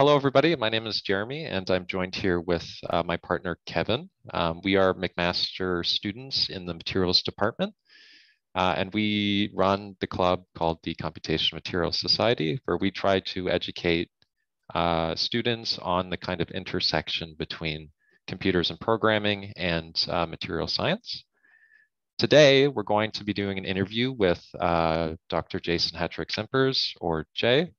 Hello, everybody. My name is Jeremy, and I'm joined here with my partner, Kevin. We are McMaster students in the materials department, and we run the club called the Computational Materials Society, where we try to educate students on the kind of intersection between computers and programming and material science. Today, we're going to be doing an interview with Dr. Jason Hattrick-Simpers, or Jay.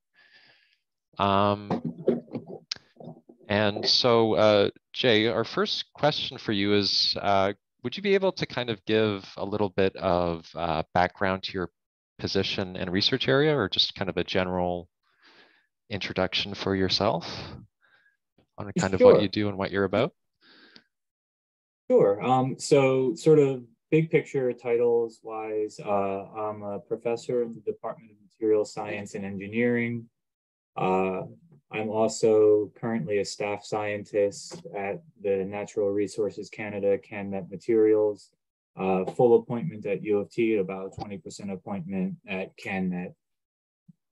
Jay, our first question for you is, would you be able to kind of give a little bit of background to your position and research area, or just kind of a general introduction for yourself on kind of what you do and what you're about? Sure. So sort of big picture titles wise, I'm a professor in the Department of Material Science and Engineering. I'm also currently a staff scientist at the Natural Resources Canada CanmetMATERIALS, full appointment at UofT, about 20% appointment at CanMet.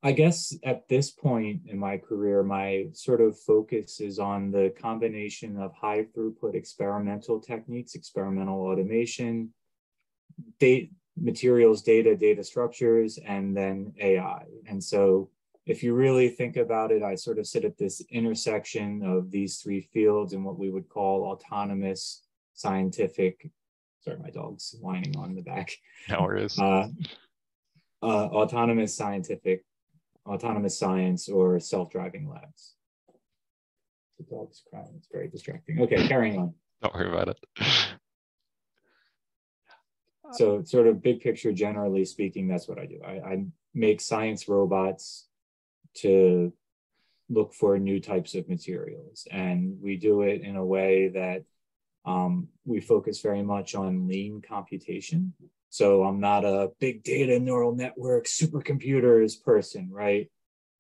I guess at this point in my career, my sort of focus is on the combination of high throughput experimental techniques, experimental automation, materials data structures, and then AI. And so if you really think about it, I sort of sit at this intersection of these three fields in what we would call autonomous scientific, sorry, my dog's whining on the back. No worries. Autonomous science or self-driving labs. The dog's crying, it's very distracting. Okay, carrying on. Don't worry about it. So sort of big picture, generally speaking, that's what I do. I make science robots to look for new types of materials. And we do it in a way that we focus very much on lean computation. So I'm not a big data neural network supercomputers person, right?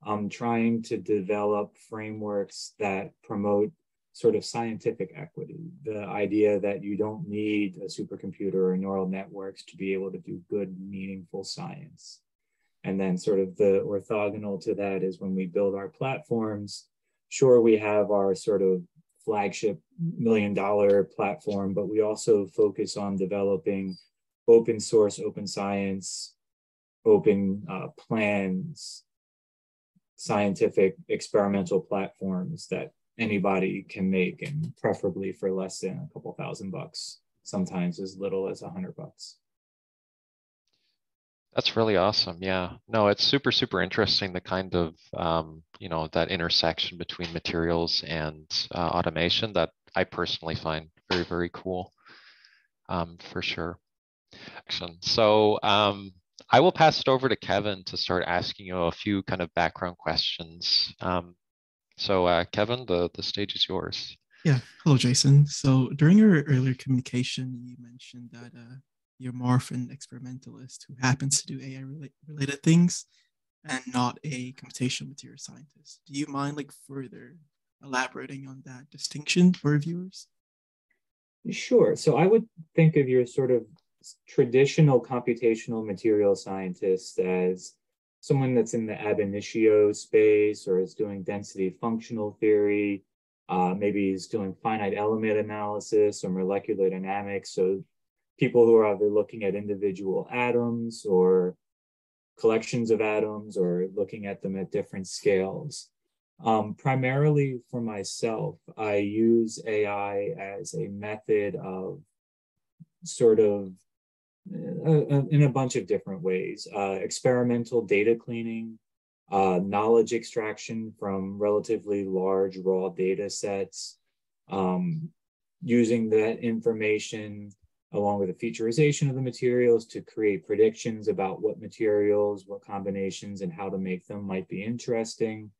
I'm trying to develop frameworks that promote sort of scientific equity, the idea that you don't need a supercomputer or neural networks to be able to do good, meaningful science. And then sort of the orthogonal to that is when we build our platforms, sure, we have our sort of flagship $1 million platform, but we also focus on developing open source, open science, open plans, scientific experimental platforms that anybody can make, and preferably for less than a couple $1,000, sometimes as little as $100. That's really awesome. Yeah, no, it's super, super interesting, the kind of, that intersection between materials and automation that I personally find very, very cool, for sure. So I will pass it over to Kevin to start asking you a few kind of background questions. Kevin, the stage is yours. Yeah, hello, Jason. So during your earlier communication, you mentioned that you're more of an experimentalist who happens to do AI-related things and not a computational material scientist. Do you mind further elaborating on that distinction for viewers? Sure. So I would think of your sort of traditional computational material scientist as someone that's in the ab initio space, or is doing density functional theory, maybe is doing finite element analysis or molecular dynamics. So people who are either looking at individual atoms or collections of atoms, or looking at them at different scales. Primarily for myself, I use AI as a method of sort of in a bunch of different ways. Experimental data cleaning, knowledge extraction from relatively large raw data sets, using that information along with the featurization of the materials to create predictions about what materials, what combinations, and how to make them might be interesting.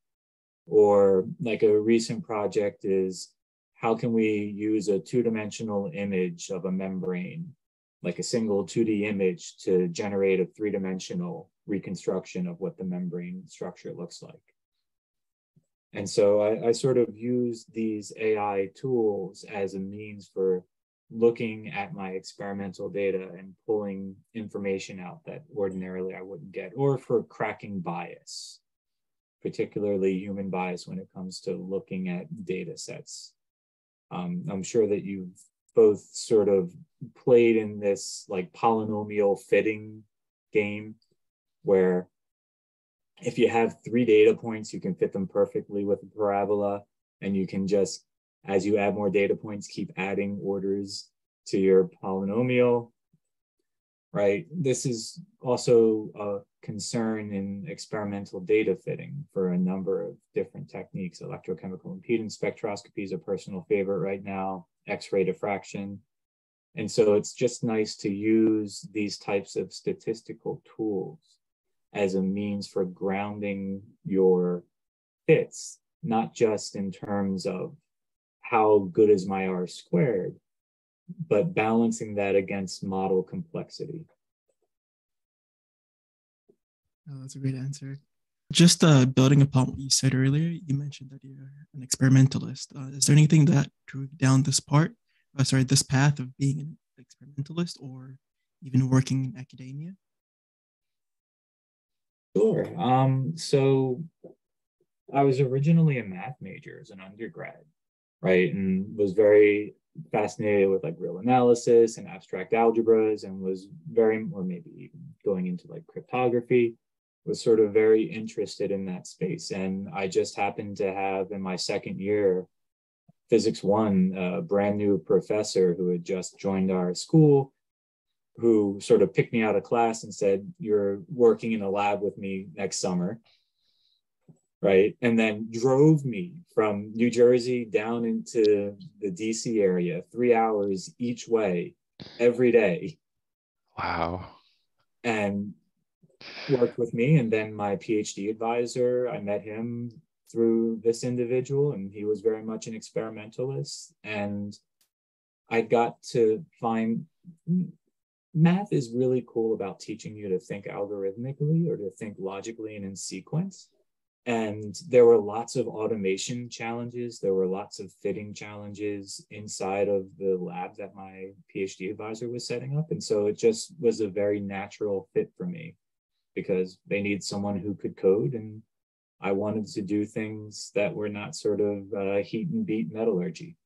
Or like a recent project is, how can we use a two-dimensional image of a membrane, like a single 2D image, to generate a three-dimensional reconstruction of what the membrane structure looks like. And so I sort of use these AI tools as a means for looking at my experimental data and pulling information out that ordinarily I wouldn't get, or for cracking bias. particularly human bias when it comes to looking at data sets. I'm sure that you've both sort of played in this like polynomial fitting game where if you have 3 data points, you can fit them perfectly with a parabola, and you can just, as you add more data points, keep adding orders to your polynomial, right? This is also a concern in experimental data fitting for a number of different techniques. Electrochemical impedance spectroscopy is a personal favorite right now, X-ray diffraction. And so it's just nice to use these types of statistical tools as a means for grounding your fits, not just in terms of how good is my R squared, but balancing that against model complexity. Oh, that's a great answer. Just building upon what you said earlier, you mentioned that you're an experimentalist. Is there anything that drew you down this this path of being an experimentalist or even working in academia? Sure. So I was originally a math major as an undergrad, right? And was very fascinated with like real analysis and abstract algebras, and was very, or maybe even going into like cryptography, was sort of very interested in that space. And I just happened to have in my second year, Physics 1, a brand new professor who had just joined our school, who sort of picked me out of class and said, "You're working in a lab with me next summer." Right. And then drove me from New Jersey down into the DC area, 3 hours each way every day. Wow. And worked with me. And then my PhD advisor, I met him through this individual, and he was very much an experimentalist. And I got to find math is really cool about teaching you to think algorithmically or to think logically and in sequence. And there were lots of automation challenges. There were lots of fitting challenges inside of the lab that my PhD advisor was setting up. And so it just was a very natural fit for me because they need someone who could code. And I wanted to do things that were not sort of heat and beat metallurgy.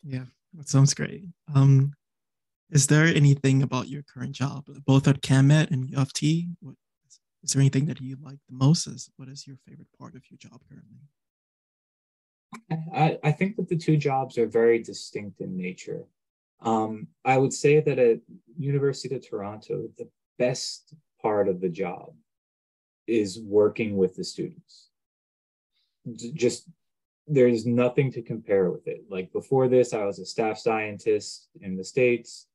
Yeah, that sounds great. Is there anything about your current job, both at CanMet and UofT? Is there anything that you like the most? What is your favorite part of your job currently? I think that the two jobs are very distinct in nature. I would say that at University of Toronto, the best part of the job is working with the students. Just there's nothing to compare with it. Like before this, I was a staff scientist in the States.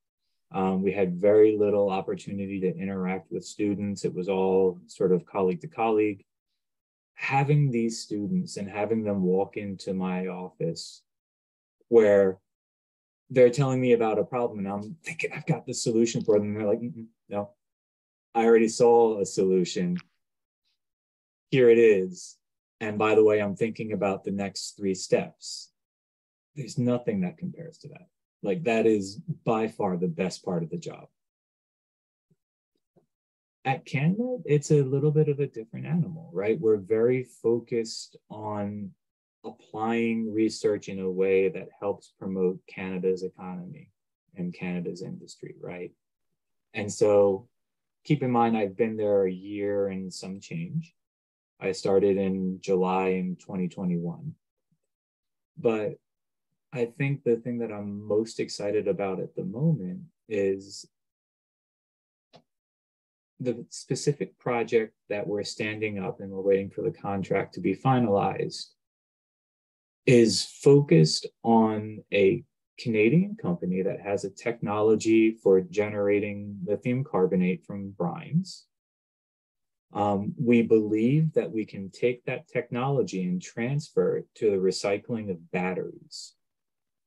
We had very little opportunity to interact with students. It was all sort of colleague to colleague. Having these students and having them walk into my office where they're telling me about a problem and I'm thinking I've got the solution for them. And they're like, no, I already saw a solution. Here it is. And by the way, I'm thinking about the next 3 steps. There's nothing that compares to that. Like that is by far the best part of the job. At CanMet, it's a little bit of a different animal, right? We're very focused on applying research in a way that helps promote Canada's economy and Canada's industry, right? And so keep in mind, I've been there a year and some change. I started in July in 2021. But I think the thing that I'm most excited about at the moment is the specific project that we're standing up and we're waiting for the contract to be finalized is focused on a Canadian company that has a technology for generating lithium carbonate from brines. We believe that we can take that technology and transfer it to the recycling of batteries,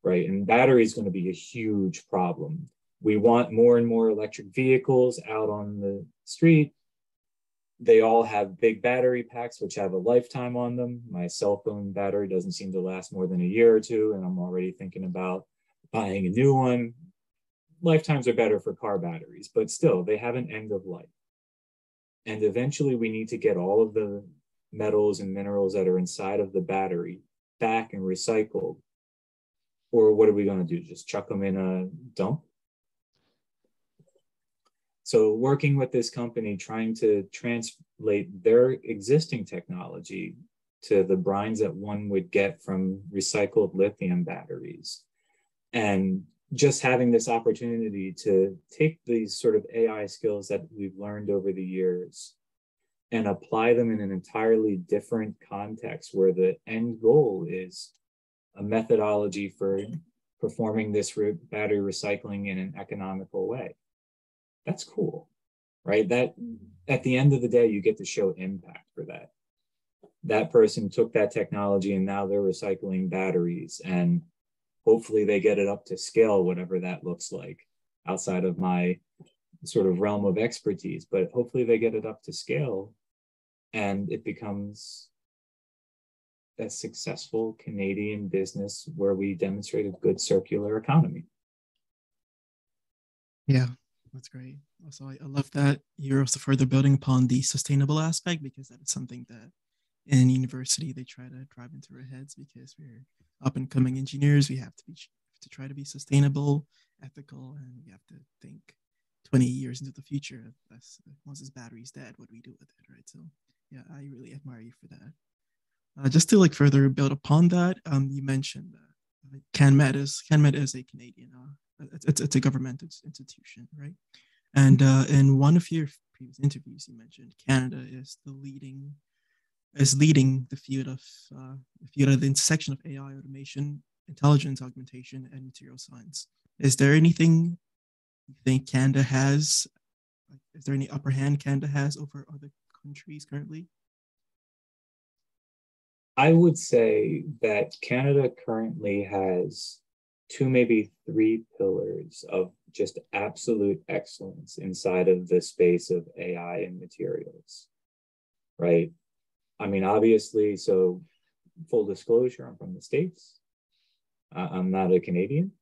right? And battery is going to be a huge problem. We want more and more electric vehicles out on the street. They all have big battery packs, which have a lifetime on them. My cell phone battery doesn't seem to last more than a year or two, and I'm already thinking about buying a new one. Lifetimes are better for car batteries, but still, they have an end of life. And eventually we need to get all of the metals and minerals that are inside of the battery back and recycled. Or what are we going to do? Just chuck them in a dump? So working with this company, trying to translate their existing technology to the brines that one would get from recycled lithium batteries. And just having this opportunity to take these sort of AI skills that we've learned over the years and apply them in an entirely different context where the end goal is a methodology for performing this battery recycling in an economical way. That's cool, right? That at the end of the day, you get to show impact for that. That person took that technology and now they're recycling batteries, and hopefully they get it up to scale, whatever that looks like, outside of my sort of realm of expertise, but hopefully they get it up to scale and it becomes a successful Canadian business where we demonstrate a good circular economy. Yeah, that's great. Also, I love that you're also further building upon the sustainable aspect, because that is something that in university they try to drive into our heads, because we're up and coming engineers. We have to try to be sustainable, ethical, and we have to think 20 years into the future. Once this battery's dead, what do we do with it, right? So yeah, I really admire you for that. Just to like further build upon that, you mentioned CanMet is a Canadian, it's a government institution, right? And in one of your previous interviews, you mentioned Canada is leading the field of the intersection of AI, automation, intelligence augmentation, and material science. Is there anything you think Canada has? Is there any upper hand Canada has over other countries currently? I would say that Canada currently has 2, maybe 3 pillars of just absolute excellence inside of the space of AI and materials, right? I mean, obviously, so full disclosure, I'm from the States. I'm not a Canadian.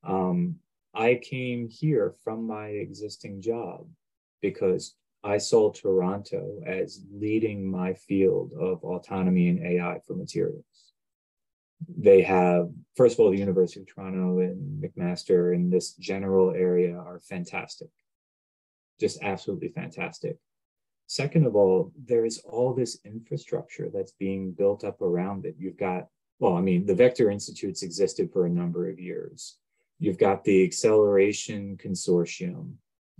I came here from my existing job because I saw Toronto as leading my field of autonomy and AI for materials. They have, first of all, the University of Toronto and McMaster in this general area are fantastic, just absolutely fantastic. Second of all, there is all this infrastructure that's being built up around it. You've got, well, I mean, the Vector Institutes existed for a number of years. You've got the Acceleration Consortium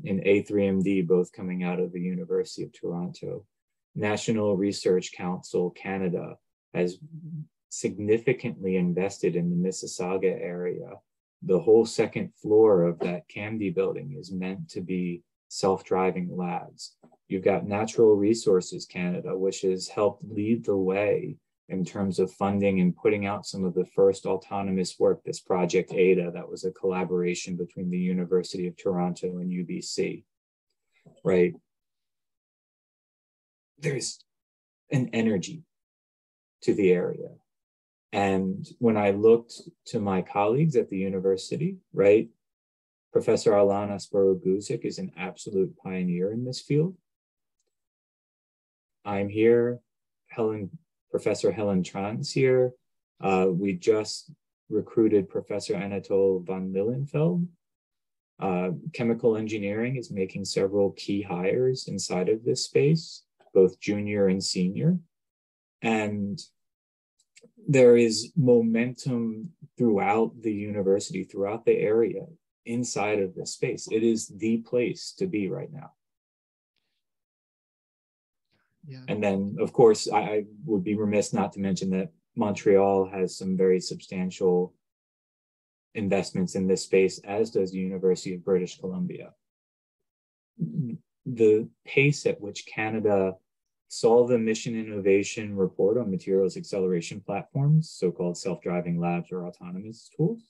and A3MD, both coming out of the University of Toronto. National Research Council Canada has significantly invested in the Mississauga area. The whole second floor of that CAMD building is meant to be self-driving labs. You've got Natural Resources Canada, which has helped lead the way in terms of funding and putting out some of the first autonomous work, this Project Ada, that was a collaboration between the University of Toronto and UBC, right? There's an energy to the area. And when I looked to my colleagues at the university, right, Professor Alana Sparo-Guzik is an absolute pioneer in this field. I'm here, Professor Helen Tran's here. We just recruited Professor Anatole van Lillenfeld. Chemical engineering is making several key hires inside of this space, both junior and senior. And there is momentum throughout the university, throughout the area, inside of this space. It is the place to be right now. Yeah. And then, of course, I would be remiss not to mention that Montreal has some very substantial investments in this space, as does the University of British Columbia. The pace at which Canada saw the mission innovation report on materials acceleration platforms, so-called self-driving labs or autonomous tools,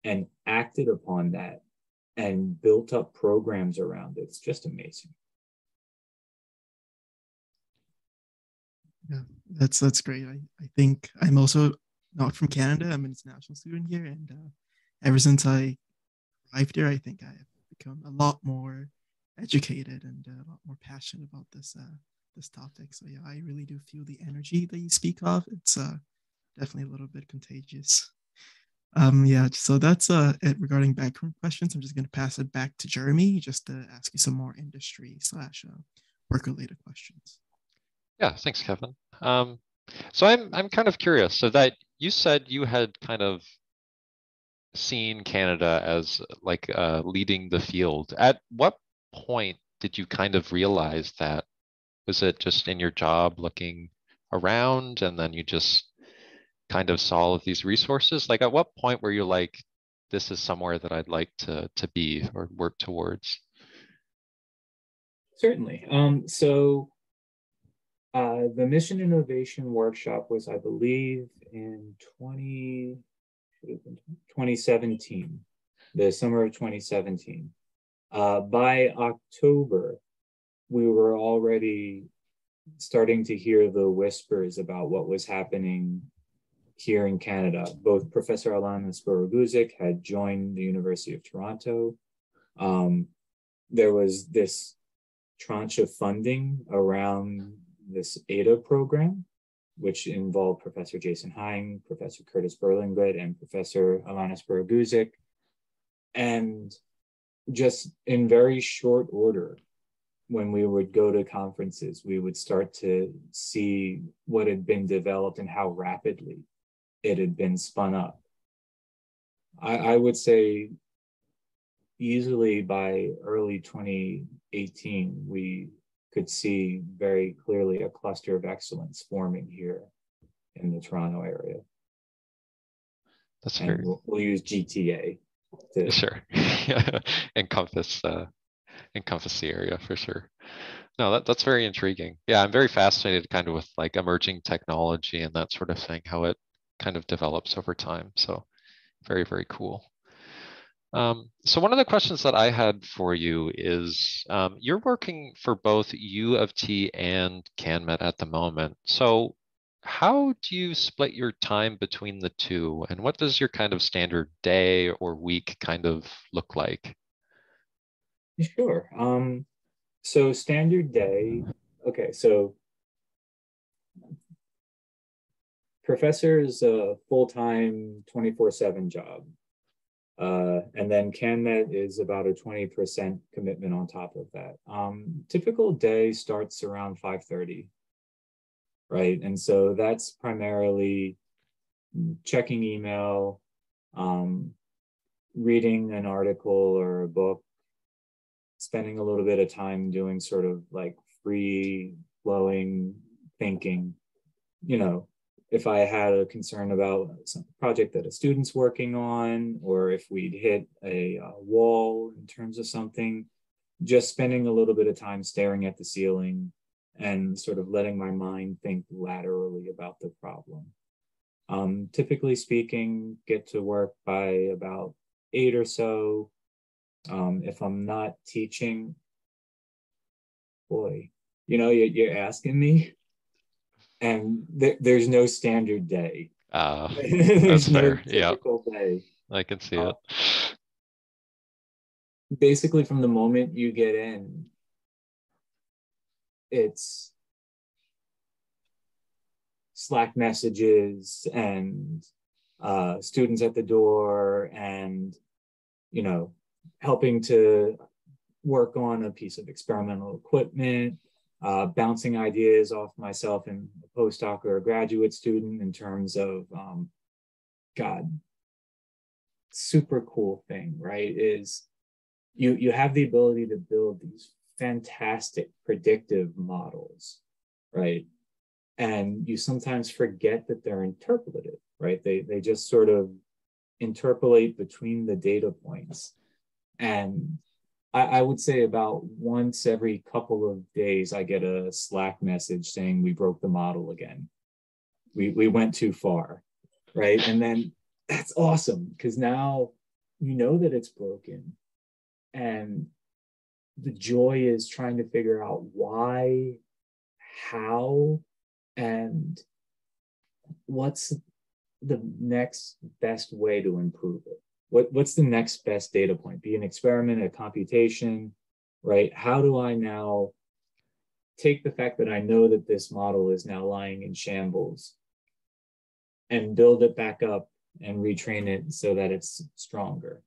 and acted upon that and built up programs around it, it's just amazing. Yeah, that's great. I think I'm also not from Canada. I'm an international student here, and ever since I arrived here, I think I have become a lot more educated and a lot more passionate about this topic. So yeah, I really do feel the energy that you speak of. It's definitely a little bit contagious. Yeah, so that's it regarding background questions. I'm just going to pass it back to Jeremy just to ask you some more industry slash work related questions. Yeah, thanks, Kevin. So I'm kind of curious. So that you said you had kind of seen Canada as like leading the field. At what point did you kind of realize that? Was it just in your job looking around and then you just kind of saw all of these resources? Like at what point were you like, this is somewhere that I'd like to be or work towards? Certainly. The Mission Innovation Workshop was, I believe, in 2017, the summer of 2017. By October, we were already starting to hear the whispers about what was happening here in Canada. Both Professor Alana Sporoguzik had joined the University of Toronto. There was this tranche of funding around this ADA program, which involved Professor Jason Hein, Professor Curtis Berlingut, and Professor Alana Sporoguzik. And just in very short order, when we would go to conferences, we would start to see what had been developed and how rapidly it had been spun up. I would say easily by early 2018, we could see very clearly a cluster of excellence forming here in the Toronto area. That's and very we'll use GTA to sure. encompass encompass the area for sure. No, that's very intriguing. Yeah, I'm very fascinated kind of with like emerging technology and that sort of thing, how it kind of develops over time. So very, very cool. So one of the questions that I had for you is you're working for both U of T and CanMet at the moment. So how do you split your time between the two? And what does your kind of standard day or week kind of look like? Sure. So standard day, okay, so professor is a full-time 24/7 job. And then CanMet is about a 20% commitment on top of that. Typical day starts around 5:30, right? And so that's primarily checking email, reading an article or a book, spending a little bit of time doing sort of like free flowing thinking. If I had a concern about some project that a student's working on, or if we'd hit a wall in terms of something, just spending a little bit of time staring at the ceiling and sort of letting my mind think laterally about the problem. Typically speaking, get to work by about 8 or so. If I'm not teaching, boy, you're asking me, and there's no standard day. That's There's no fair. Yeah, typical day. I can see it. Basically, from the moment you get in, it's Slack messages and students at the door, and helping to work on a piece of experimental equipment, bouncing ideas off myself and a postdoc or a graduate student in terms of, super cool thing, right, is you have the ability to build these fantastic predictive models, right? And you sometimes forget that they're interpolative, right? They just sort of interpolate between the data points. And I would say about once every couple of days, I get a Slack message saying we broke the model again. We went too far, right? And then that's awesome, because now you know that it's broken. And the joy is trying to figure out why, how, and what's the next best way to improve it. What's the next best data point? Be an experiment, a computation, right? How do I now take the fact that I know that this model is now lying in shambles and build it back up and retrain it so that it's stronger?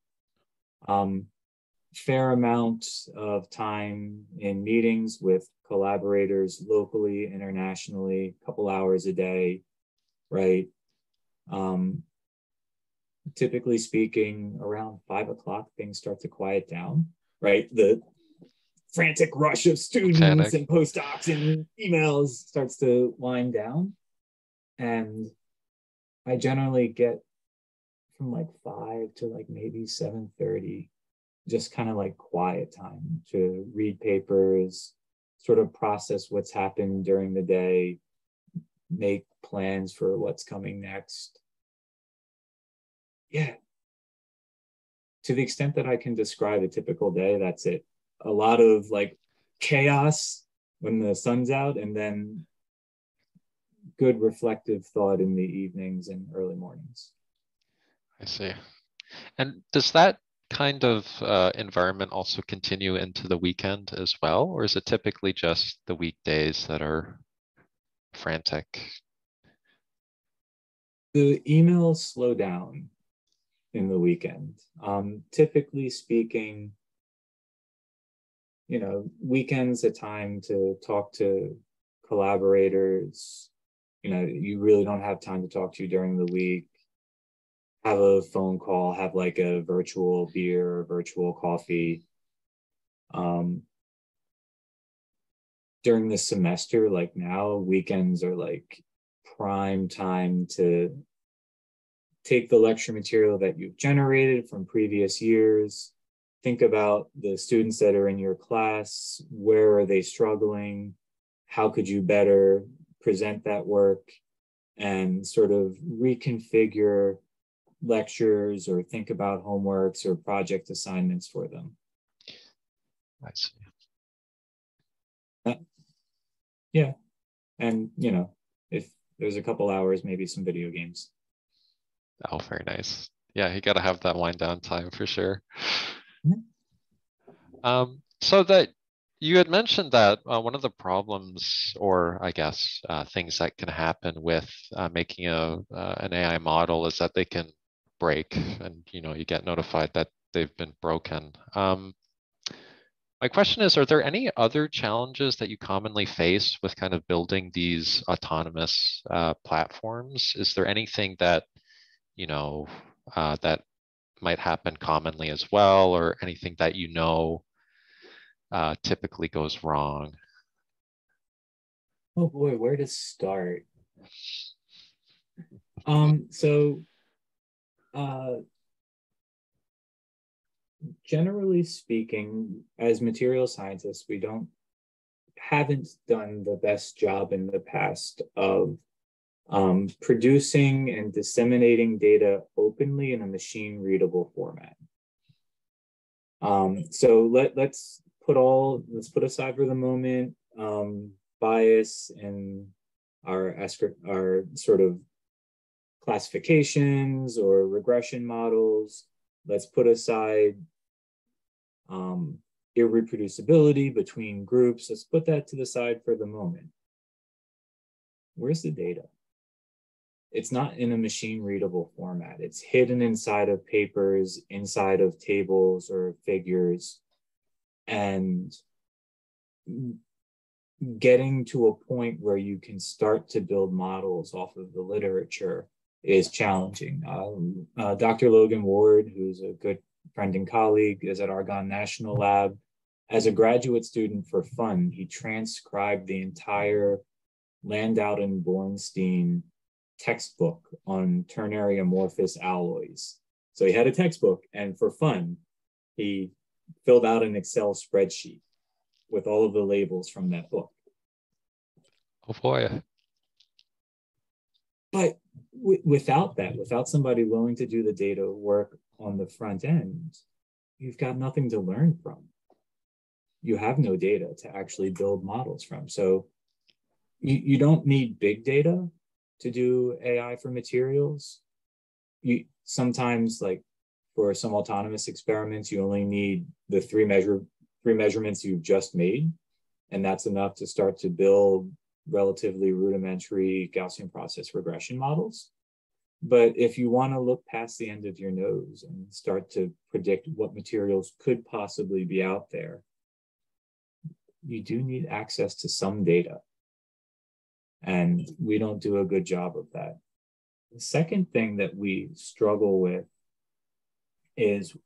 Fair amount of time in meetings with collaborators locally, internationally, a couple hours a day, right? Typically speaking, around 5 o'clock, things start to quiet down, right? The frantic rush of students and postdocs and emails starts to wind down. And I generally get from like 5 to like maybe 7:30, just kind of like quiet time to read papers, sort of process what's happened during the day, make plans for what's coming next. Yeah. To the extent that I can describe a typical day, that's it. A lot of like chaos when the sun's out, and then good reflective thought in the evenings and early mornings. I see. And does that kind of environment also continue into the weekend as well? Or is it typically just the weekdays that are frantic? The emails slow down in the weekend. Typically speaking, weekends a time to talk to collaborators. You really don't have time to talk to you during the week. Have a phone call, have like a virtual beer or virtual coffee. During the semester, like now, weekends are like prime time to take the lecture material that you've generated from previous years, think about the students that are in your class, where are they struggling, how could you better present that work, and sort of reconfigure lectures or think about homeworks or project assignments for them. I see. Yeah. And, if there's a couple hours, maybe some video games. Oh, very nice. Yeah, you got to have that wind down time for sure. Mm-hmm. So that you had mentioned that one of the problems, or I guess things that can happen with making an AI model is that they can break, and you get notified that they've been broken. My question is, are there any other challenges that you commonly face with kind of building these autonomous platforms? Is there anything that that might happen commonly as well, or anything that typically goes wrong? Oh boy, where to start? So generally speaking, as material scientists, we haven't done the best job in the past of producing and disseminating data openly in a machine readable format. So let's put aside for the moment bias and our sort of classifications or regression models. Let's put aside irreproducibility between groups. Let's put that to the side for the moment. Where's the data? It's not in a machine readable format. It's hidden inside of papers, inside of tables or figures. And getting to a point where you can start to build models off of the literature is challenging. Dr. Logan Ward, who's a good friend and colleague, is at Argonne National Lab. As a graduate student for fun, he transcribed the entire Landau and Bornstein textbook on ternary amorphous alloys. So he had a textbook, and for fun, he filled out an Excel spreadsheet with all of the labels from that book. Oh boy. But without somebody willing to do the data work on the front end, you've got nothing to learn from. You have no data to actually build models from. So you don't need big data to do AI for materials. You sometimes, like for some autonomous experiments, you only need the 3 measure three measurements you've just made, and that's enough to start to build relatively rudimentary Gaussian process regression models. But if you want to look past the end of your nose and start to predict what materials could possibly be out there, you do need access to some data. And we don't do a good job of that. The second thing that we struggle with is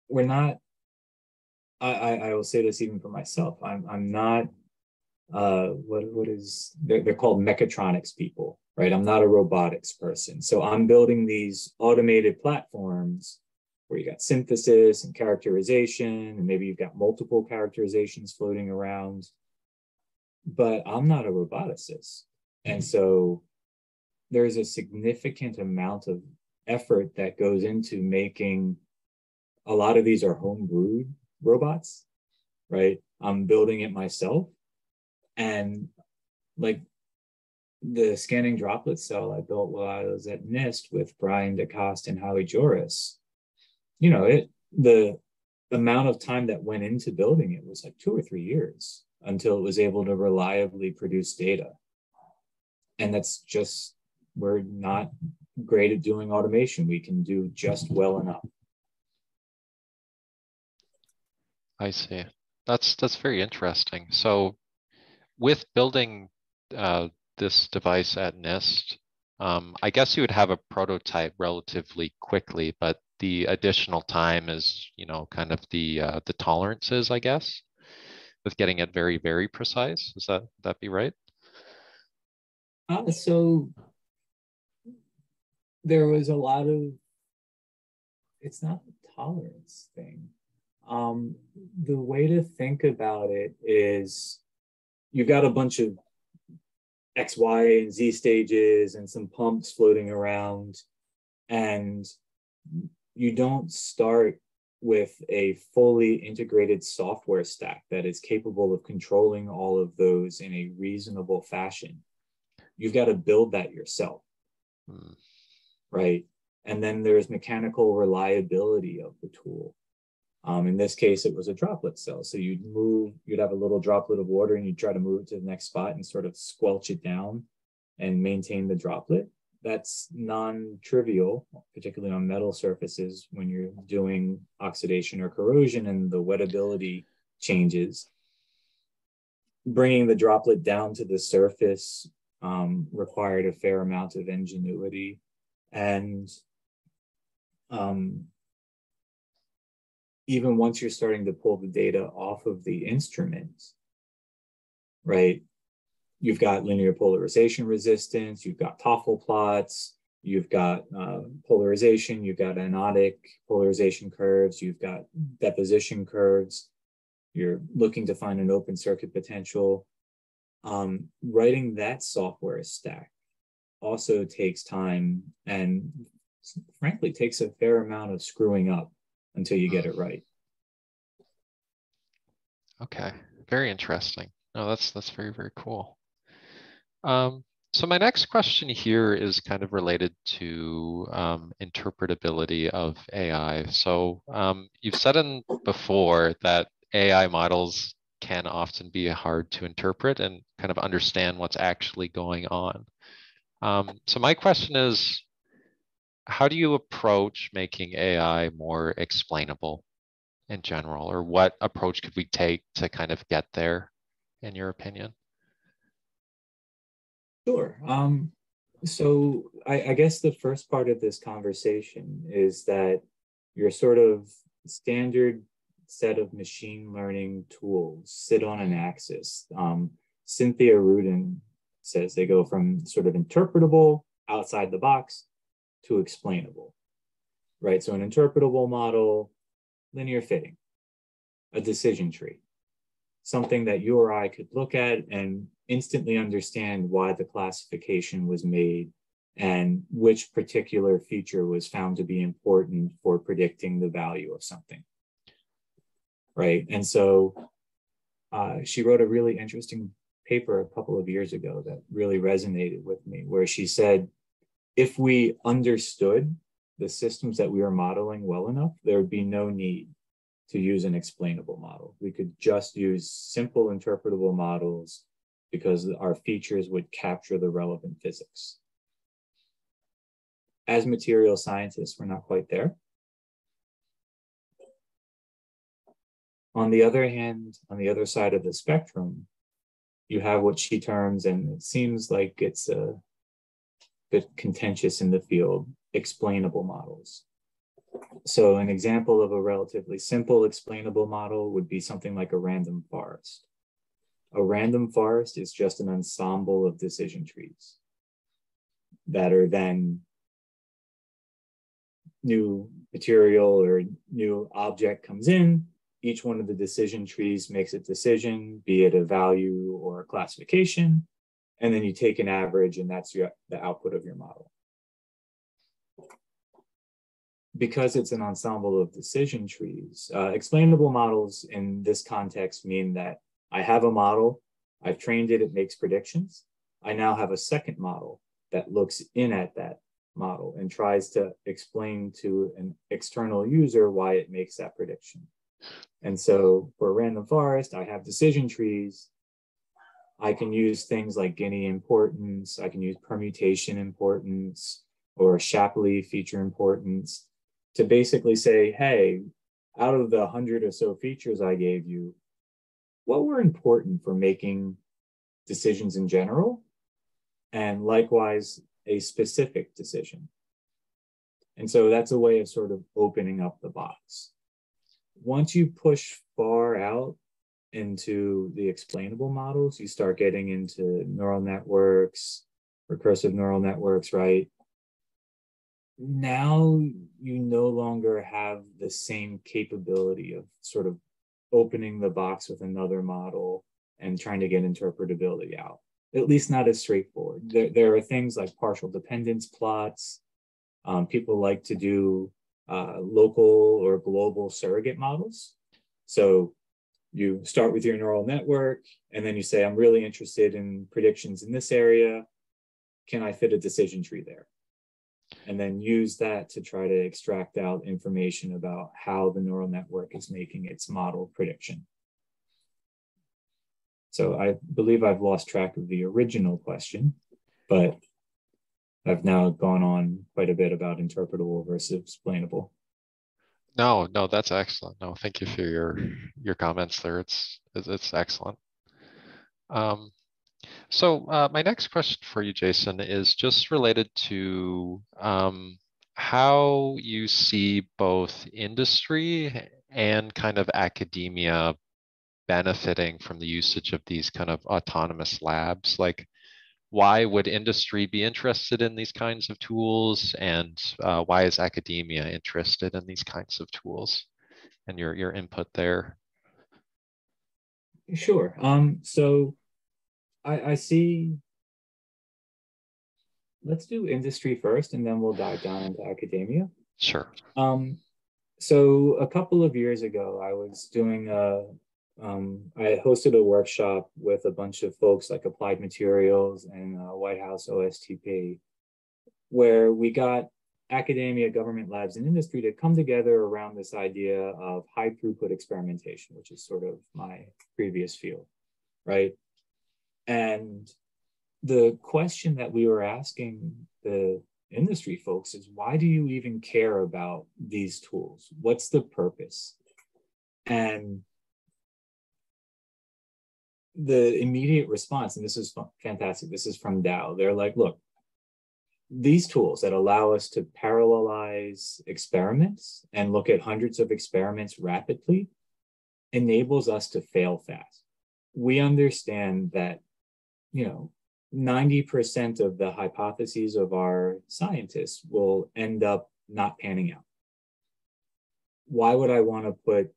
we're not, I will say this even for myself, I'm not, they're called mechatronics people, right? I'm not a robotics person. So I'm building these automated platforms where you got synthesis and characterization, and maybe you've got multiple characterizations floating around, but I'm not a roboticist. And so there's a significant amount of effort that goes into making, a lot of these are homebrewed robots, right? I'm building it myself. And like the scanning droplet cell I built while I was at NIST with Brian DeCoste and Howie Joris, you know, the amount of time that went into building it was like 2 or 3 years until it was able to reliably produce data. And that's just, we're not great at doing automation. We can do just well enough. I see. That's very interesting. So with building this device at NIST, I guess you would have a prototype relatively quickly, but the additional time is, you know, kind of the tolerances, I guess, with getting it very, very precise. Is that be right? So there was a lot of, it's not the tolerance thing. The way to think about it is you've got a bunch of X, Y, and Z stages and some pumps floating around, and you don't start with a fully integrated software stack that is capable of controlling all of those in a reasonable fashion. You've got to build that yourself, right? And then there's mechanical reliability of the tool. In this case, it was a droplet cell. So you'd have a little droplet of water and you'd try to move it to the next spot and sort of squelch it down and maintain the droplet. That's non-trivial, particularly on metal surfaces when you're doing oxidation or corrosion and the wettability changes. Bringing the droplet down to the surface required a fair amount of ingenuity. And even once you're starting to pull the data off of the instrument, right? You've got linear polarization resistance, you've got TOEFL plots, you've got polarization, you've got anodic polarization curves, you've got deposition curves, you're looking to find an open circuit potential. Writing that software stack also takes time and frankly takes a fair amount of screwing up until you get it right. Okay, very interesting. No, that's very, very cool. So my next question here is kind of related to interpretability of AI. So you've said before that AI models can often be hard to interpret and kind of understand what's actually going on. So my question is, how do you approach making AI more explainable in general, or what approach could we take to kind of get there, in your opinion? Sure. So I guess the first part of this conversation is that your sort of standard set of machine learning tools sit on an axis. Cynthia Rudin says they go from sort of interpretable, outside the box, to explainable, right? So an interpretable model, linear fitting, a decision tree, something that you or I could look at and instantly understand why the classification was made and which particular feature was found to be important for predicting the value of something, right? And so she wrote a really interesting paper a couple of years ago that really resonated with me, where she said, if we understood the systems that we were modeling well enough, there would be no need to use an explainable model. We could just use simple interpretable models because our features would capture the relevant physics. As material scientists, we're not quite there. On the other hand, on the other side of the spectrum, you have what she terms, and it seems like it's a bit contentious in the field, explainable models. So an example of a relatively simple explainable model would be something like a random forest. A random forest is just an ensemble of decision trees that are then new material or new object comes in. Each one of the decision trees makes a decision, be it a value or a classification, and then you take an average, and that's the output of your model. Because it's an ensemble of decision trees, explainable models in this context mean that I have a model, I've trained it, it makes predictions. I now have a second model that looks in at that model and tries to explain to an external user why it makes that prediction. And so for a random forest, I have decision trees. I can use things like Guinea importance. I can use permutation importance or Shapley feature importance to basically say, hey, out of the 100 or so features I gave you, what were important for making decisions in general? And likewise, a specific decision. And so that's a way of sort of opening up the box. Once you push far out into the explainable models, you start getting into neural networks, recursive neural networks, right? Now you no longer have the same capability of sort of opening the box with another model and trying to get interpretability out, at least not as straightforward. There are things like partial dependence plots. People like to do local or global surrogate models. So you start with your neural network, and then you say, I'm really interested in predictions in this area. Can I fit a decision tree there? And then use that to try to extract out information about how the neural network is making its model prediction. So I believe I've lost track of the original question, but I've now gone on quite a bit about interpretable versus explainable. No, that's excellent. No, thank you for your comments there. It's excellent. So my next question for you, Jason, is just related to how you see both industry and kind of academia benefiting from the usage of these kind of autonomous labs. Like, why would industry be interested in these kinds of tools, and why is academia interested in these kinds of tools? And your input there. Sure. So I see, let's do industry first, and then we'll dive down into academia. Sure. So a couple of years ago, I was doing I hosted a workshop with a bunch of folks like Applied Materials and White House OSTP, where we got academia, government labs, and industry to come together around this idea of high throughput experimentation, which is sort of my previous field, right? And the question that we were asking the industry folks is, why do you even care about these tools? What's the purpose? And the immediate response, and this is fantastic, this is from Dow, they're like, look, these tools that allow us to parallelize experiments and look at hundreds of experiments rapidly enables us to fail fast. We understand that, 90% of the hypotheses of our scientists will end up not panning out. Why would I want to put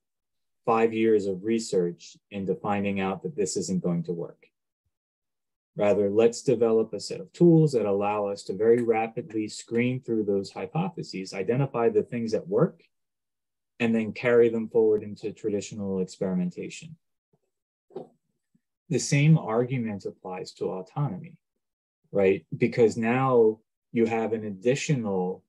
5 years of research into finding out that this isn't going to work? Rather, let's develop a set of tools that allow us to very rapidly screen through those hypotheses, identify the things that work, and then carry them forward into traditional experimentation. The same argument applies to autonomy, right? Because now you have an additional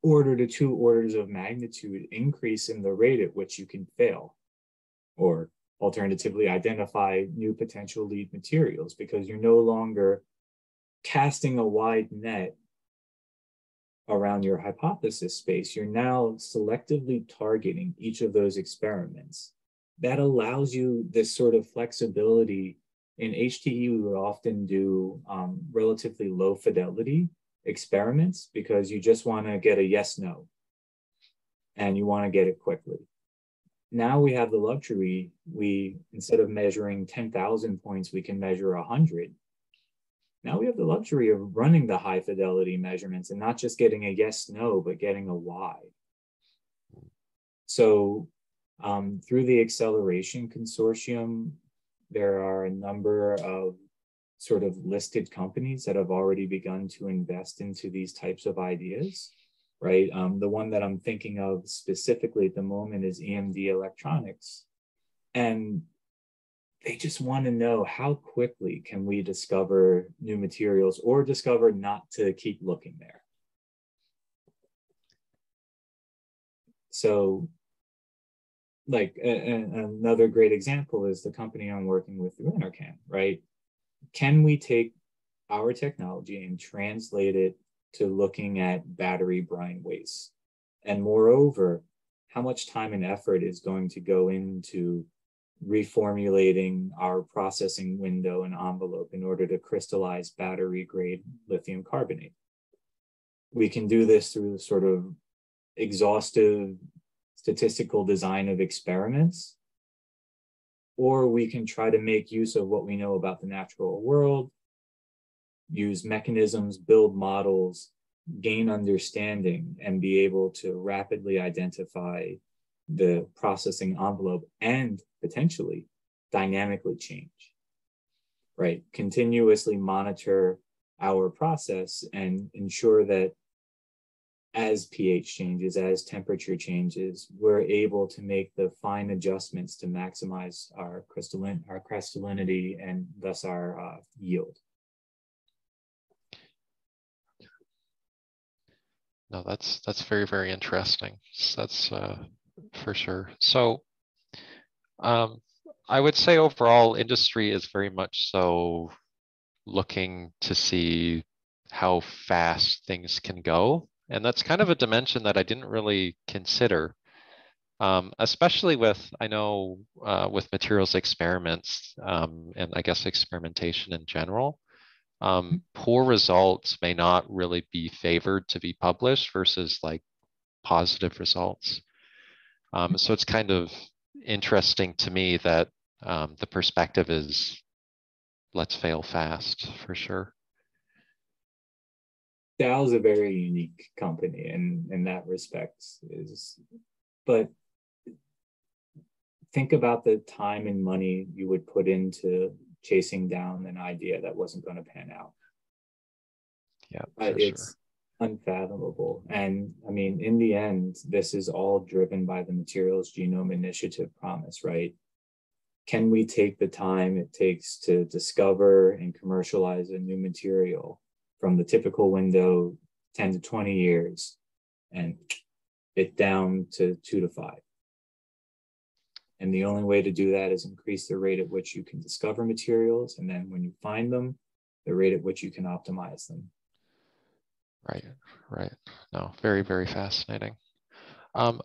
order to 2 orders of magnitude increase in the rate at which you can fail, or alternatively identify new potential lead materials, because you're no longer casting a wide net around your hypothesis space. You're now selectively targeting each of those experiments. That allows you this sort of flexibility. In HTE, we would often do relatively low fidelity experiments because you just want to get a yes, no, and you want to get it quickly. Now we have the luxury, instead of measuring 10,000 points, we can measure 100. Now we have the luxury of running the high fidelity measurements and not just getting a yes, no, but getting a why. So through the Acceleration Consortium, there are a number of sort of listed companies that have already begun to invest into these types of ideas, right? The one that I'm thinking of specifically at the moment is EMD Electronics. And they just want to know, how quickly can we discover new materials or discover not to keep looking there? So like another great example is the company I'm working with through Intercam, right? Can we take our technology and translate it to looking at battery brine waste? And moreover, how much time and effort is going to go into reformulating our processing window and envelope in order to crystallize battery grade lithium carbonate? We can do this through the sort of exhaustive statistical design of experiments, or we can try to make use of what we know about the natural world, use mechanisms, build models, gain understanding, and be able to rapidly identify the processing envelope and potentially dynamically change, right? Continuously monitor our process and ensure that as pH changes, as temperature changes, we're able to make the fine adjustments to maximize our crystallinity and thus our yield. No, that's very, very interesting. That's for sure. So I would say overall industry is very much so looking to see how fast things can go. And that's kind of a dimension that I didn't really consider, especially with, I know with materials experiments and I guess experimentation in general, poor results may not really be favored to be published versus like positive results. So it's kind of interesting to me that the perspective is let's fail fast for sure. Dow's a very unique company in that respect, but think about the time and money you would put into chasing down an idea that wasn't going to pan out. Yeah, it's unfathomable. And I mean, in the end, this is all driven by the Materials Genome Initiative promise, right? Can we take the time it takes to discover and commercialize a new material from the typical window 10 to 20 years and it down to 2 to 5? And the only way to do that is increase the rate at which you can discover materials, and then when you find them, the rate at which you can optimize them. Right. No, very, very fascinating.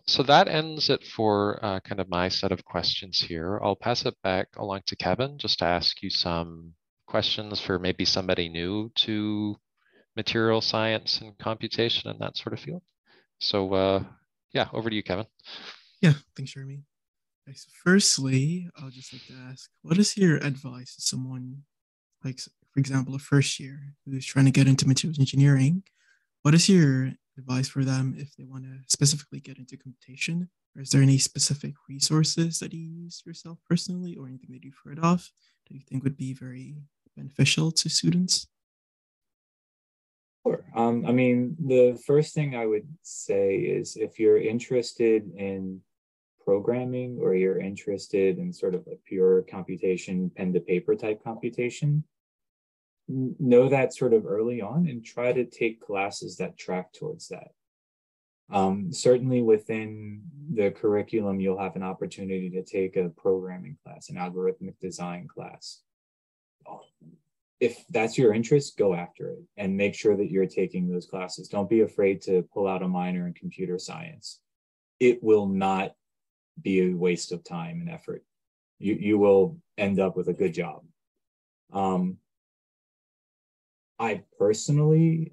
So that ends it for kind of my set of questions here. I'll pass it back along to Kevin just to ask you some questions for maybe somebody new to material science and computation and that sort of field. So yeah, over to you, Kevin. Yeah, thanks, Jeremy. Okay, so firstly, I'll just like to ask, what is your advice to someone, like, for example, a first year who's trying to get into materials engineering? What is your advice for them if they want to specifically get into computation? Or is there any specific resources that you use yourself personally or anything that you've heard of that you think would be very beneficial to students? Sure. I mean, the first thing I would say is if you're interested in programming or you're interested in sort of a pure computation, pen to paper type computation, know that sort of early on and try to take classes that track towards that. Certainly within the curriculum, you'll have an opportunity to take a programming class, an algorithmic design class. If that's your interest, go after it and make sure that you're taking those classes. Don't be afraid to pull out a minor in computer science. It will not be a waste of time and effort. You will end up with a good job. I personally,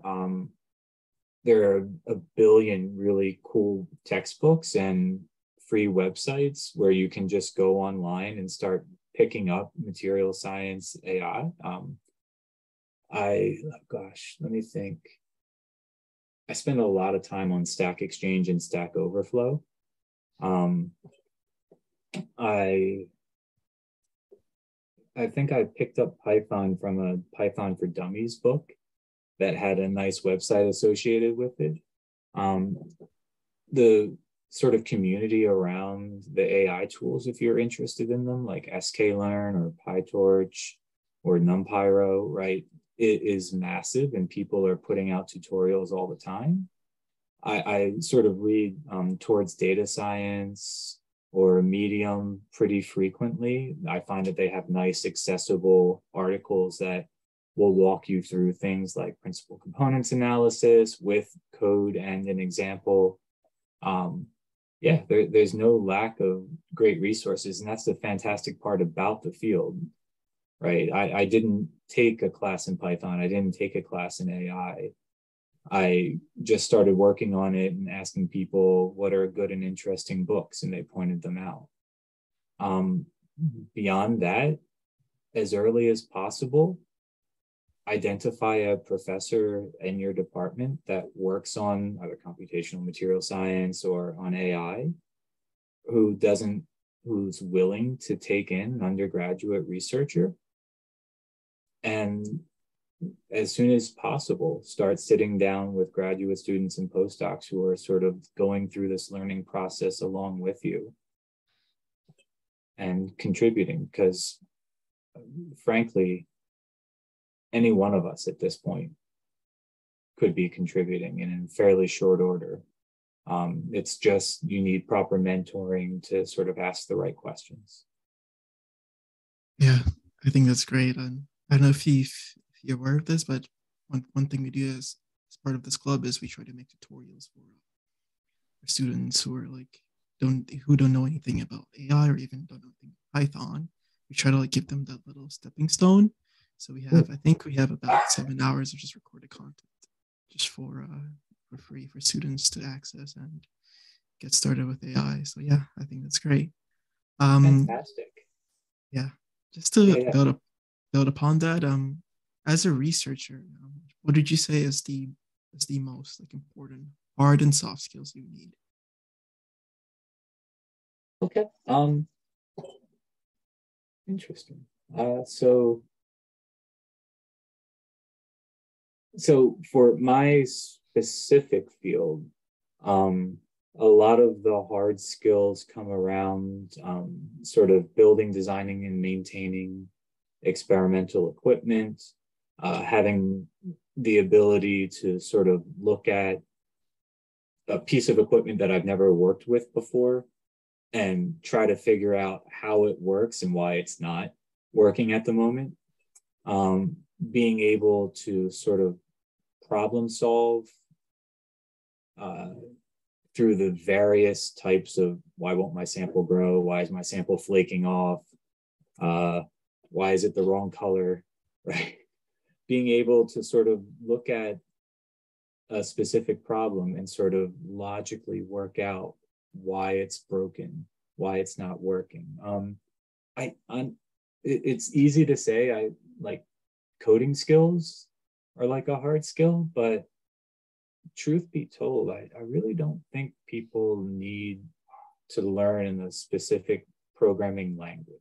there are a billion really cool textbooks and free websites where you can just go online and start picking up material science AI. Let me think. I spend a lot of time on Stack Exchange and Stack Overflow. I think I picked up Python from a Python for Dummies book that had a nice website associated with it. The sort of community around the AI tools, if you're interested in them, like sklearn or PyTorch or NumPyro, right? It is massive and people are putting out tutorials all the time. I sort of read towards data science or Medium pretty frequently. I find that they have nice, accessible articles that will walk you through things like principal components analysis with code and an example. There's no lack of great resources, and that's the fantastic part about the field, right? I didn't take a class in Python. I didn't take a class in AI. I just started working on it and asking people what are good and interesting books, and they pointed them out. Beyond that, as early as possible, identify a professor in your department that works on either computational material science or on AI, who's willing to take in an undergraduate researcher, and as soon as possible, start sitting down with graduate students and postdocs who are sort of going through this learning process along with you and contributing, because frankly, any one of us at this point could be contributing in fairly short order. It's just you need proper mentoring to sort of ask the right questions. Yeah, I think that's great. And I don't know if you're aware of this, but one thing we do as part of this club is we try to make tutorials for students who are like who don't know anything about AI or even don't know anything about Python. We try to like give them that little stepping stone. So I think we have about 7 hours of just recorded content just for free for students to access and get started with AI. So yeah, I think that's great. Fantastic. Yeah, just to build upon that, as a researcher, what did you say is the most like important hard and soft skills you need? Okay. Interesting. So for my specific field, a lot of the hard skills come around sort of building, designing, and maintaining experimental equipment, having the ability to sort of look at a piece of equipment that I've never worked with before and try to figure out how it works and why it's not working at the moment. Being able to sort of problem solve through the various types of why won't my sample grow? Why is my sample flaking off? Why is it the wrong color, right? Being able to sort of look at a specific problem and sort of logically work out why it's broken, why it's not working. It's easy to say I like coding skills are like a hard skill, but truth be told, I really don't think people need to learn in a specific programming language.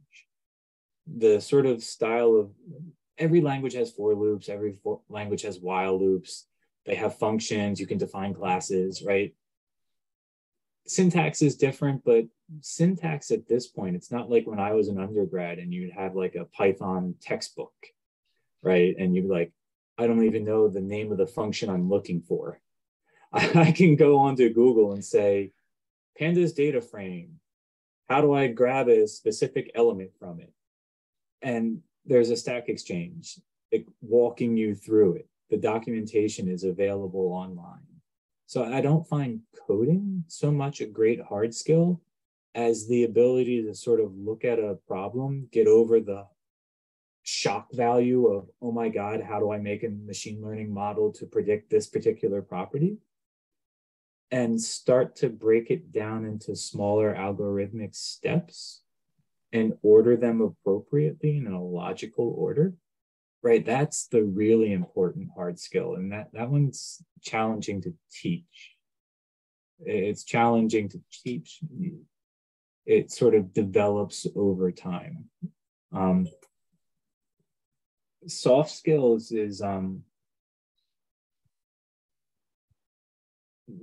The sort of style of every language has for loops, every language has while loops. They have functions, you can define classes, right? Syntax is different, but syntax at this point, it's not like when I was an undergrad and you'd have like a Python textbook, right? And you'd like, I don't even know the name of the function I'm looking for. I can go onto Google and say, pandas data frame. How do I grab a specific element from it? And there's a Stack Exchange walking you through it. The documentation is available online. So I don't find coding so much a great hard skill as the ability to sort of look at a problem, get over the shock value of, oh my God, how do I make a machine learning model to predict this particular property? And start to break it down into smaller algorithmic steps and order them appropriately in a logical order, right? That's the really important hard skill. And that one's challenging to teach. It's challenging to teach. It sort of develops over time. Soft skills is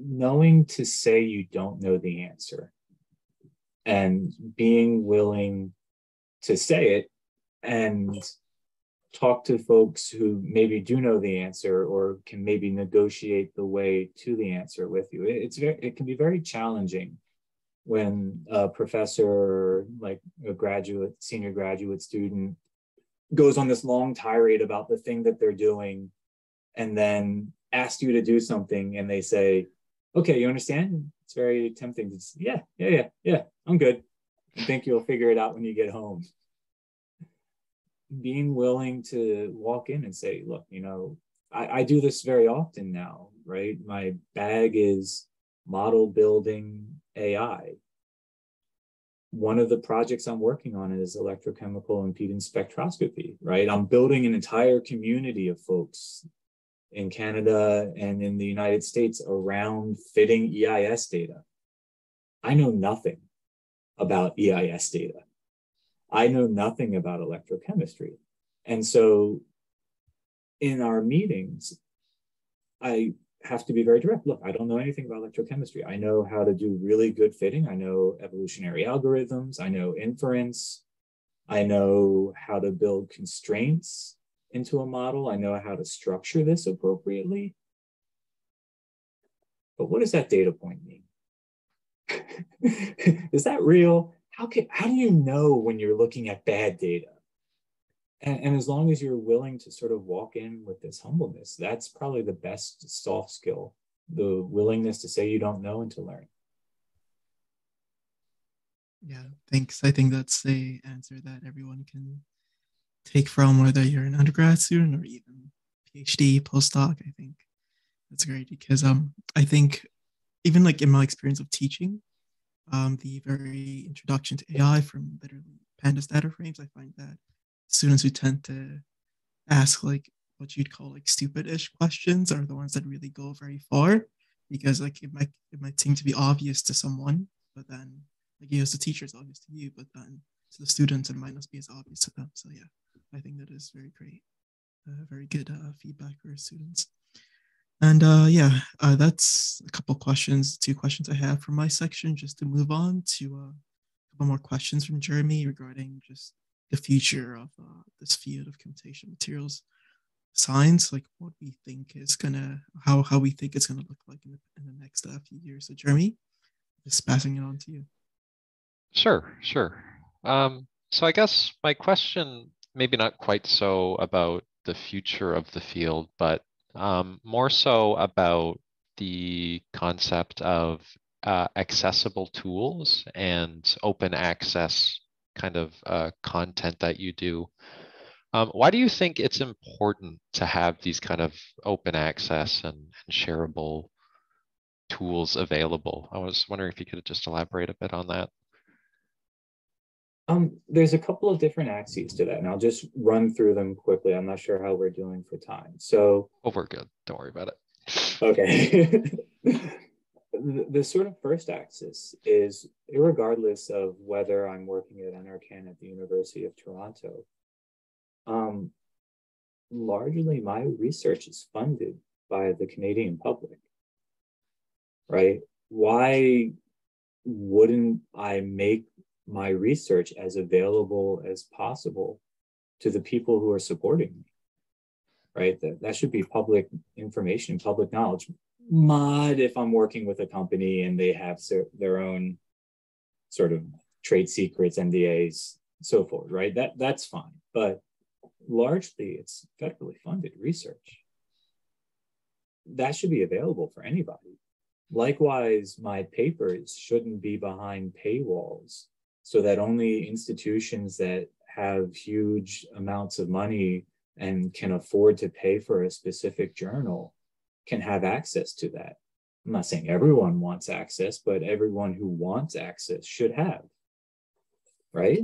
knowing to say you don't know the answer and being willing to say it and talk to folks who maybe do know the answer or can maybe negotiate the way to the answer with you. It can be very challenging when a professor, like a senior graduate student, goes on this long tirade about the thing that they're doing and then asks you to do something and they say, okay, you understand? It's very tempting to say, yeah, I'm good. I think you'll figure it out when you get home. Being willing to walk in and say, look, I do this very often now, right? My bag is model building AI. One of the projects I'm working on is electrochemical impedance spectroscopy, right? I'm building an entire community of folks in Canada and in the United States around fitting EIS data. I know nothing about EIS data. I know nothing about electrochemistry. And so in our meetings, I have to be very direct. Look, I don't know anything about electrochemistry. I know how to do really good fitting. I know evolutionary algorithms. I know inference. I know how to build constraints into a model. I know how to structure this appropriately. But what does that data point mean? Is that real? How do you know when you're looking at bad data? And as long as you're willing to sort of walk in with this humbleness, that's probably the best soft skill, the willingness to say you don't know and to learn. Yeah, thanks. I think that's the answer that everyone can take from, whether you're an undergrad student or even PhD, postdoc. I think that's great because I think even like in my experience of teaching, the very introduction to AI from literally pandas data frames, I find that students who tend to ask like what you'd call like stupid-ish questions are the ones that really go very far, because like it might seem to be obvious to someone, but then like as a teacher it's obvious to you, but then to the students it might not be as obvious to them. So yeah, I think that is very great, very good feedback for students. And that's a couple questions, 2 questions I have from my section, just to move on to a couple more questions from Jeremy regarding just the future of this field of computational materials science, like what we think is gonna, how we think it's gonna look like in the next few years. So Jeremy, just passing it on to you. Sure. So I guess my question, maybe not quite so about the future of the field, but more so about the concept of accessible tools and open access kind of content that you do. Why do you think it's important to have these kind of open access and shareable tools available? I was wondering if you could just elaborate a bit on that. There's a couple of different axes to that, and I'll just run through them quickly. I'm not sure how we're doing for time. So, we're good. Don't worry about it. Okay. The sort of first axis is, irregardless of whether I'm working at NRCan at the University of Toronto, largely my research is funded by the Canadian public, right? Why wouldn't I make my research as available as possible to the people who are supporting me, right? That should be public information, public knowledge. mod if I'm working with a company and they have their own sort of trade secrets, NDAs, so forth, right? That's fine. But largely it's federally funded research. That should be available for anybody. Likewise, my papers shouldn't be behind paywalls so that only institutions that have huge amounts of money and can afford to pay for a specific journal can have access to that. I'm not saying everyone wants access, but everyone who wants access should have, right?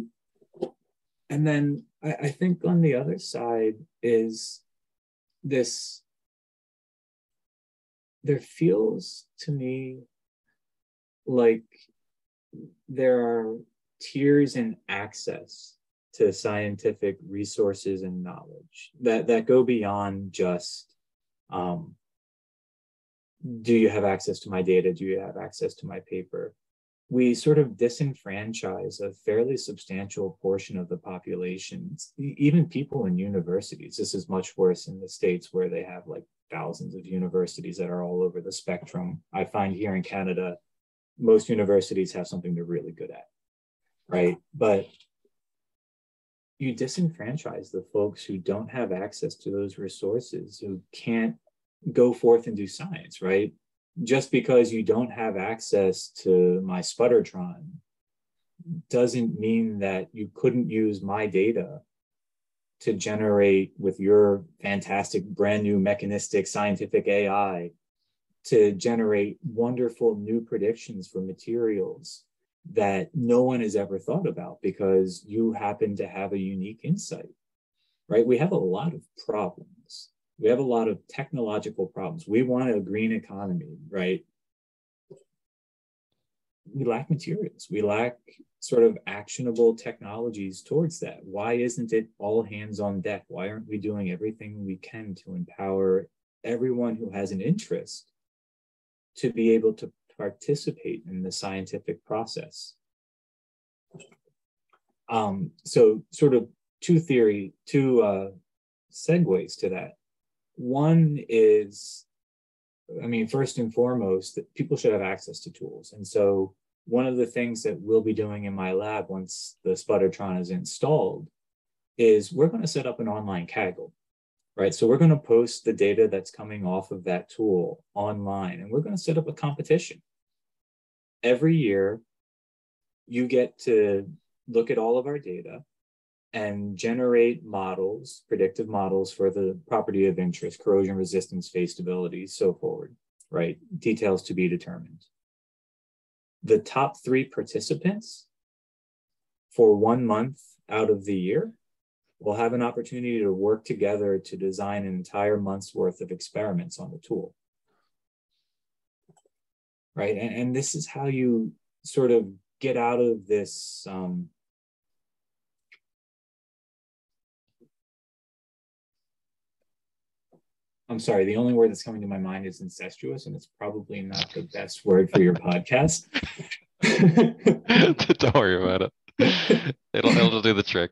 And then I think on the other side is this, there feels to me like there are tiers in access to scientific resources and knowledge that go beyond just, do you have access to my data? Do you have access to my paper? We sort of disenfranchise a fairly substantial portion of the population, even people in universities. This is much worse in the States where they have like thousands of universities that are all over the spectrum. I find here in Canada, most universities have something they're really good at, right? But you disenfranchise the folks who don't have access to those resources, who can't go forth and do science, right? Just because you don't have access to my Sputtertron doesn't mean that you couldn't use my data to generate with your fantastic brand new mechanistic scientific AI to generate wonderful new predictions for materials that no one has ever thought about because you happen to have a unique insight, right? We have a lot of problems. We have a lot of technological problems. We want a green economy, right? We lack materials. We lack sort of actionable technologies towards that. Why isn't it all hands on deck? Why aren't we doing everything we can to empower everyone who has an interest to be able to participate in the scientific process? So sort of two segues to that. One is, I mean, first and foremost, that people should have access to tools. And so one of the things that we'll be doing in my lab once the Sputtertron is installed is we're going to set up an online Kaggle, right? So we're going to post the data that's coming off of that tool online, and we're going to set up a competition. Every year, you get to look at all of our data and generate models, predictive models for the property of interest, corrosion resistance, phase stability, so forward, right? Details to be determined. The top 3 participants for 1 month out of the year will have an opportunity to work together to design an entire month's worth of experiments on the tool, right? And this is how you sort of get out of this I'm sorry, the only word that's coming to my mind is incestuous, and it's probably not the best word for your podcast. Don't worry about it. It'll do the trick.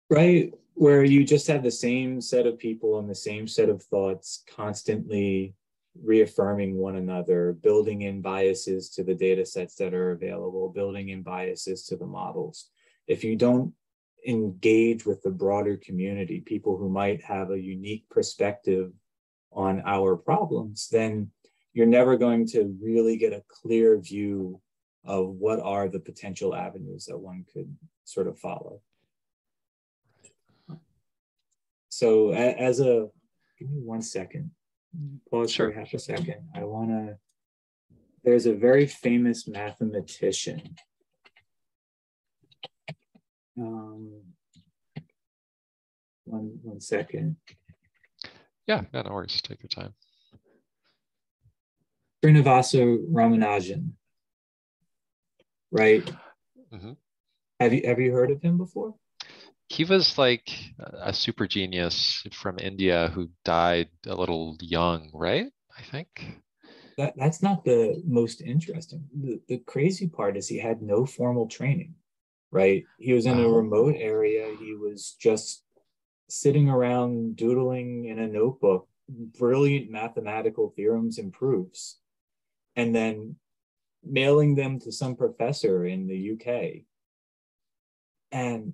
Right? Where you just have the same set of people and the same set of thoughts constantly reaffirming one another, building in biases to the data sets that are available, building in biases to the models. If you don't engage with the broader community, people who might have a unique perspective on our problems, then you're never going to really get a clear view of what are the potential avenues that one could sort of follow. So give me 1 second, pause Sure. for half a second. There's a very famous mathematician. One second. Yeah, no worries. Take your time. Srinivasa Ramanujan, right? Mm-hmm. Have you heard of him before? He was like a super genius from India who died a little young, right? I think. That's not the most interesting. The crazy part is he had no formal training, right? He was in a remote area. He was just sitting around doodling in a notebook brilliant mathematical theorems and proofs, and then mailing them to some professor in the UK. And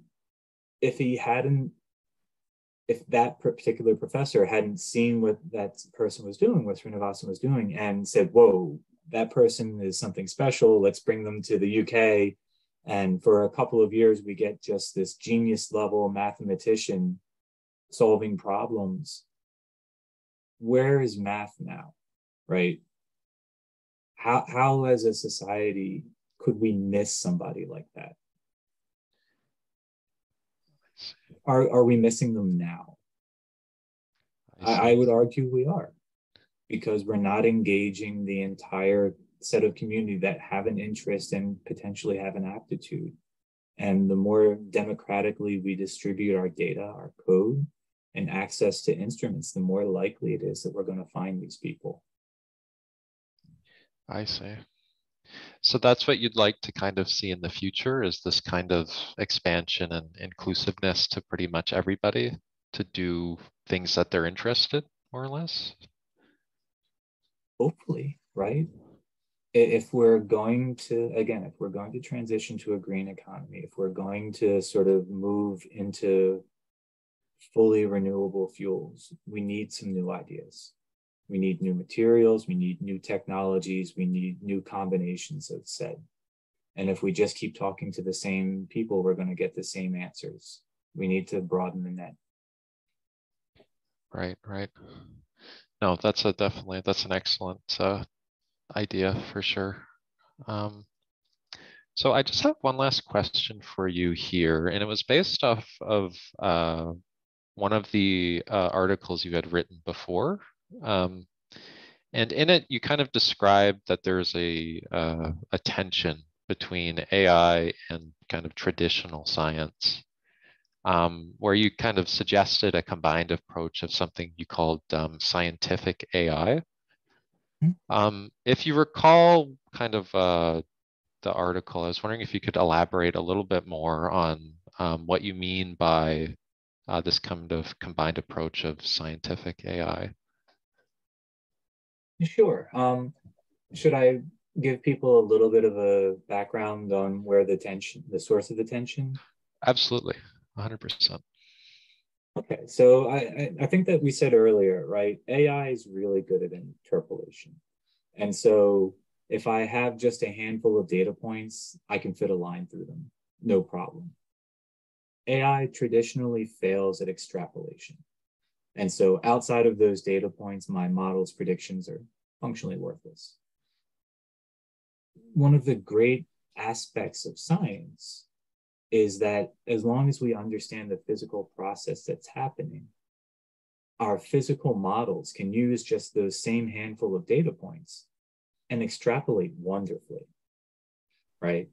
if that particular professor hadn't seen what that person was doing, what Srinivasan was doing, and said, whoa, that person is something special, let's bring them to the UK. And for a couple of years, we get just this genius level mathematician solving problems. Where is math now, right? How as a society could we miss somebody like that? Are we missing them now? I would argue we are, because we're not engaging the entire set of community that have an interest and potentially have an aptitude. And the more democratically we distribute our data, our code, and access to instruments, the more likely it is that we're going to find these people. I see. So that's what you'd like to kind of see in the future, is this kind of expansion and inclusiveness to pretty much everybody to do things that they're interested, more or less? Hopefully, right? If we're going to transition to a green economy, if we're going to sort of move into fully renewable fuels, we need some new ideas. We need new materials, we need new technologies, we need new combinations of said. And if we just keep talking to the same people, we're going to get the same answers. We need to broaden the net. Right. No, that's an excellent idea for sure. So I just have one last question for you here, and it was based off of one of the articles you had written before. And in it, you kind of described that there's a tension between AI and kind of traditional science, where you kind of suggested a combined approach of something you called scientific AI. If you recall kind of the article, I was wondering if you could elaborate a little bit more on what you mean by this kind of combined approach of scientific AI. Sure. Should I give people a little bit of a background on where the source of the tension? Absolutely, 100%. Okay, so I think that we said earlier, right? AI is really good at interpolation. And so if I have just a handful of data points, I can fit a line through them, no problem. AI traditionally fails at extrapolation. And so outside of those data points, my model's predictions are functionally worthless. One of the great aspects of science is that as long as we understand the physical process that's happening, our physical models can use just those same handful of data points and extrapolate wonderfully, right?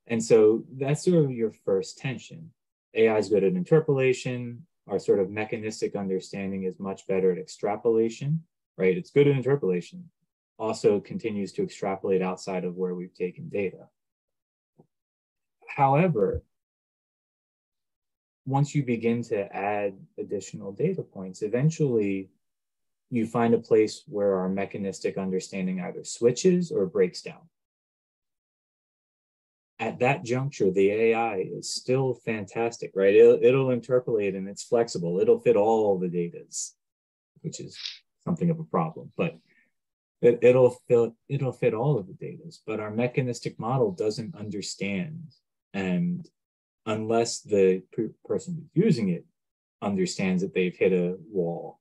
And so that's sort of your first tension. AI is good at interpolation. Our sort of mechanistic understanding is much better at extrapolation, right? It's good at interpolation, also continues to extrapolate outside of where we've taken data. However, once you begin to add additional data points, eventually you find a place where our mechanistic understanding either switches or breaks down. At that juncture, the AI is still fantastic, right? It'll interpolate and it's flexible. It'll fit all the datas, which is something of a problem, but it'll fit all of the datas. But our mechanistic model doesn't understand, and unless the person who's using it understands that they've hit a wall,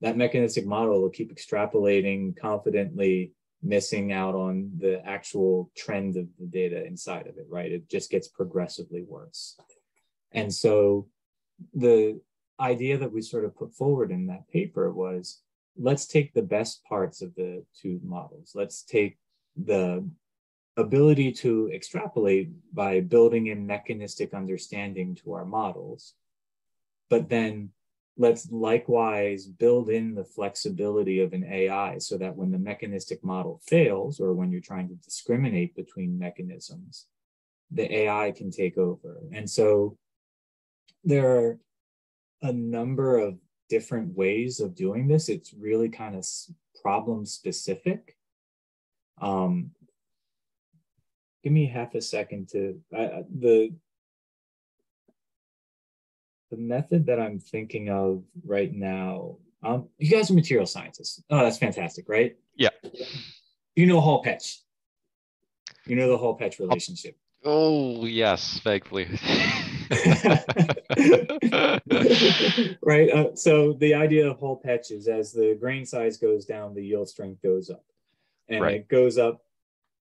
that mechanistic model will keep extrapolating confidently, missing out on the actual trend of the data inside of it, right? It just gets progressively worse. And so the idea that we sort of put forward in that paper was, let's take the best parts of the two models. Let's take the ability to extrapolate by building in mechanistic understanding to our models, but then let's likewise build in the flexibility of an AI so that when the mechanistic model fails, or when you're trying to discriminate between mechanisms, the AI can take over. And so there are a number of different ways of doing this. It's really kind of problem specific. Give me half a second to the method that I'm thinking of right now. You guys are material scientists. Oh, that's fantastic, right? Yeah. You know Hall Petch. You know the Hall Petch relationship. Oh, yes, vaguely. Right. So the idea of Hall Petch is as the grain size goes down, the yield strength goes up. And Right. it goes up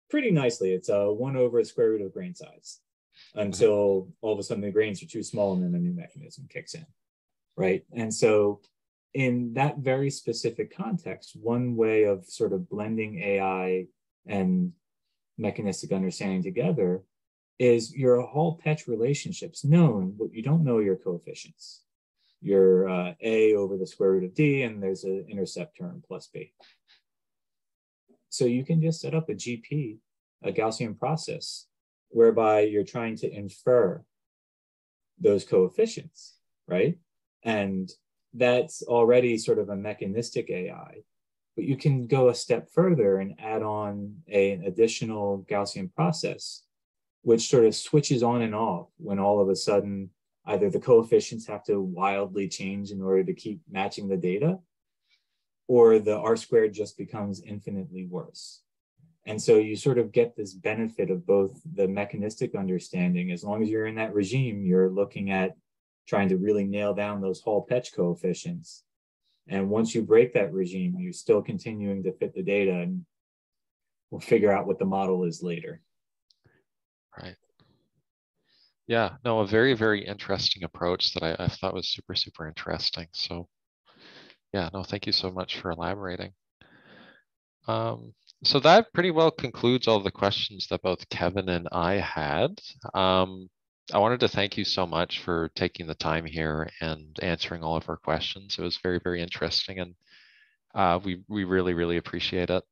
pretty nicely. It's a 1 over the square root of grain size until all of a sudden the grains are too small and then a new mechanism kicks in. Right. And so in that very specific context, one way of sort of blending AI and mechanistic understanding together is your Hall-Petch relationships known, but you don't know your coefficients. Your A over the square root of D, and there's an intercept term plus B. So you can just set up a GP, a Gaussian process, whereby you're trying to infer those coefficients, right? And that's already sort of a mechanistic AI, but you can go a step further and add on an additional Gaussian process, which sort of switches on and off when all of a sudden either the coefficients have to wildly change in order to keep matching the data, or the R squared just becomes infinitely worse. And so you sort of get this benefit of both the mechanistic understanding. As long as you're in that regime, you're looking at trying to really nail down those Hall-Petch coefficients. And once you break that regime, you're still continuing to fit the data, and we'll figure out what the model is later. Right. Yeah, no, a very, very interesting approach that I thought was super, super interesting. So yeah, no, thank you so much for elaborating. So that pretty well concludes all the questions that both Kevin and I had. I wanted to thank you so much for taking the time here and answering all of our questions. It was very, very interesting, and we really, really appreciate it.